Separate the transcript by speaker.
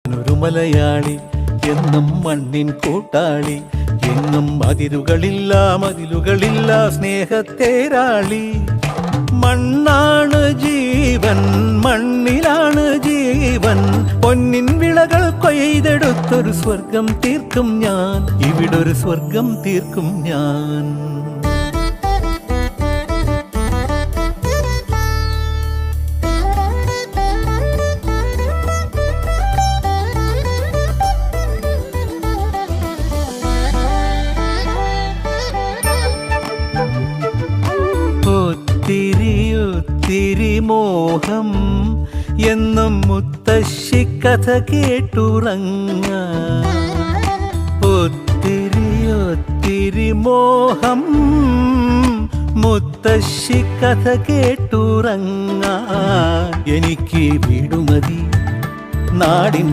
Speaker 1: ഒരു മലയാളി എന്നും മണ്ണിൻ കൂട്ടാളി, എന്നും മതിലുകളില്ല സ്നേഹത്തേരാളി. മണ്ണാണ് ജീവൻ, മണ്ണിലാണ് ജീവൻ. പൊന്നിൻ വിളകൾ കൊയ്തെടുത്തൊരു സ്വർഗം തീർക്കും ഞാൻ, ഇവിടൊരു സ്വർഗം തീർക്കും ഞാൻ. ഒത്തിരി മോഹം എന്നും മുത്തശ്ശി കഥ കേട്ടുറങ്ങ. ഒത്തിരി മോഹം മുത്തശ്ശി കഥ കേട്ടുറങ്ങ. എനിക്ക് വീടുമതി നാടിൻ